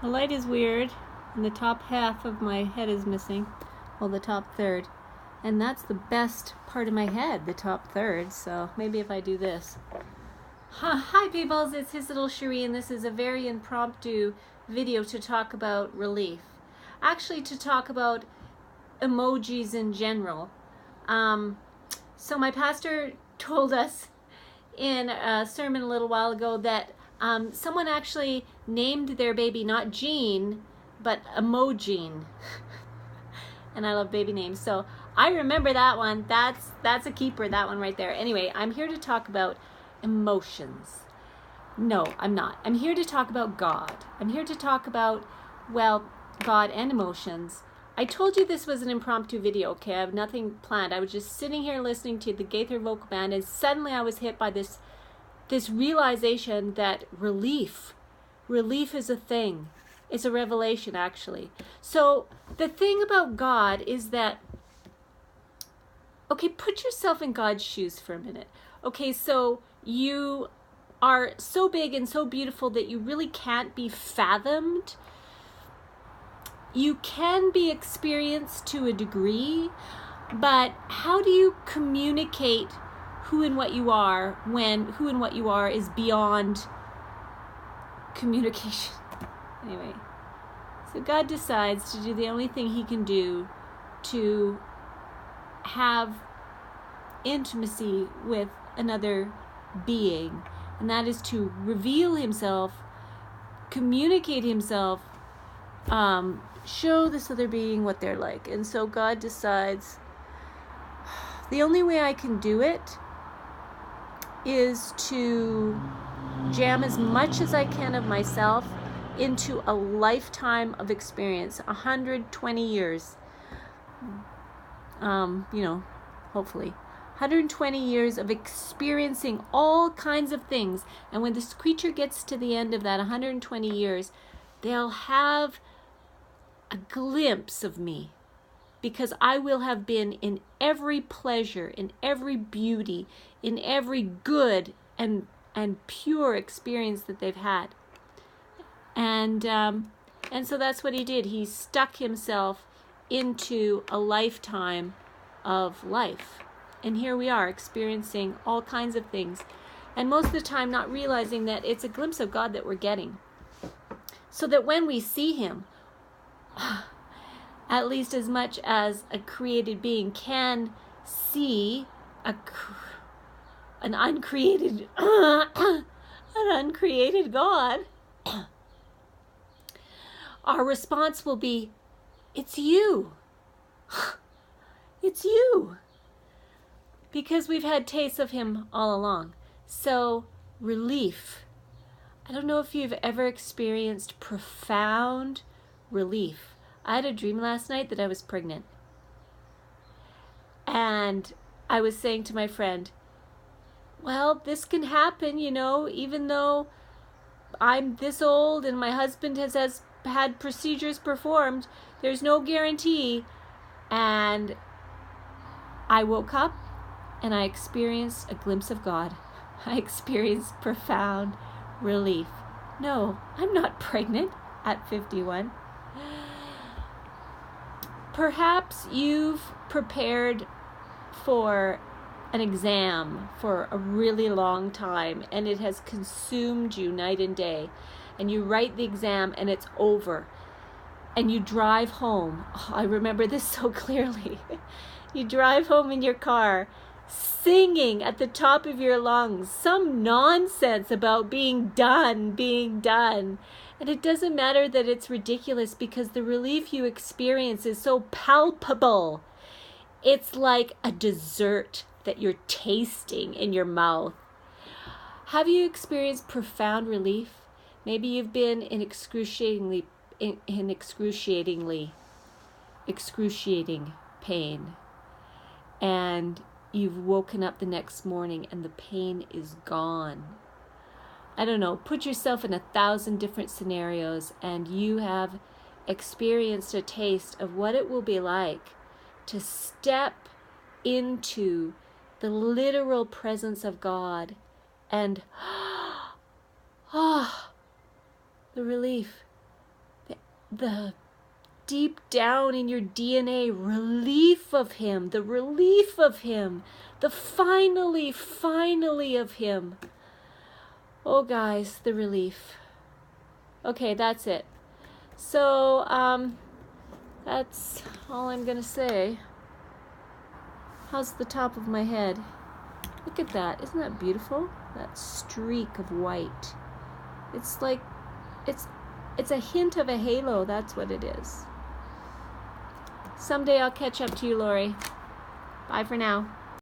The light is weird, and the top half of my head is missing. Well, the top third. And that's the best part of my head, the top third. So maybe if I do this. Hi, peoples. It's his little Cherie, and this is a very impromptu video to talk about relief. Actually, to talk about emojis in general. So my pastor told us in a sermon a little while ago that someone actually named their baby not Jean, but Emojine. And I love baby names, so I remember that one. That's a keeper, that one right there. Anyway, I'm here to talk about emotions. No, I'm not. I'm here to talk about God. I'm here to talk about, well, God and emotions. I told you this was an impromptu video, okay? I have nothing planned. I was just sitting here listening to the Gaither Vocal Band, and suddenly I was hit by this realization that relief is a thing. It's a revelation, actually. So the thing about God is that, okay, put yourself in God's shoes for a minute. Okay, so you are so big and so beautiful that you really can't be fathomed. You can be experienced to a degree, but how do you communicate who and what you are when who and what you are is beyond communication? Anyway, so God decides to do the only thing he can do to have intimacy with another being, and that is to reveal himself, communicate himself, show this other being what they're like. And so God decides the only way I can do it is to jam as much as I can of myself into a lifetime of experience, 120 years, hopefully 120 years of experiencing all kinds of things. And when this creature gets to the end of that 120 years, they'll have a glimpse of me, because I will have been in every pleasure, in every beauty, in every good and pure experience that they've had. And so that's what he did. He stuck himself into a lifetime of life. And here we are experiencing all kinds of things. And most of the time not realizing that it's a glimpse of God that we're getting. So that when we see him, at least as much as a created being can see an uncreated God, our response will be, it's you. It's you. Because we've had tastes of him all along. So, relief. I don't know if you've ever experienced profound relief. I had a dream last night that I was pregnant. And I was saying to my friend, well, this can happen, even though I'm this old and my husband has had procedures performed, there's no guarantee. And I woke up and I experienced a glimpse of God. I experienced profound relief. No, I'm not pregnant at 51. Perhaps you've prepared for an exam for a really long time and it has consumed you night and day, and you write the exam and it's over and you drive home. Oh, I remember this so clearly. You drive home in your car singing at the top of your lungs some nonsense about being done. And it doesn't matter that it's ridiculous, because the relief you experience is so palpable. It's like a dessert that you're tasting in your mouth. Have you experienced profound relief? Maybe you've been in excruciating pain, and you've woken up the next morning and the pain is gone. I don't know, put yourself in 1,000 different scenarios and you have experienced a taste of what it will be like to step into the literal presence of God and the relief. the deep down in your DNA relief of him, the relief of him, the finally of him. Oh guys, the relief. Okay, that's it. So that's all I'm gonna say. How's the top of my head? Look at that. Isn't that beautiful? That streak of white. It's like it's a hint of a halo. That's what it is. Someday I'll catch up to you, Lori. Bye for now.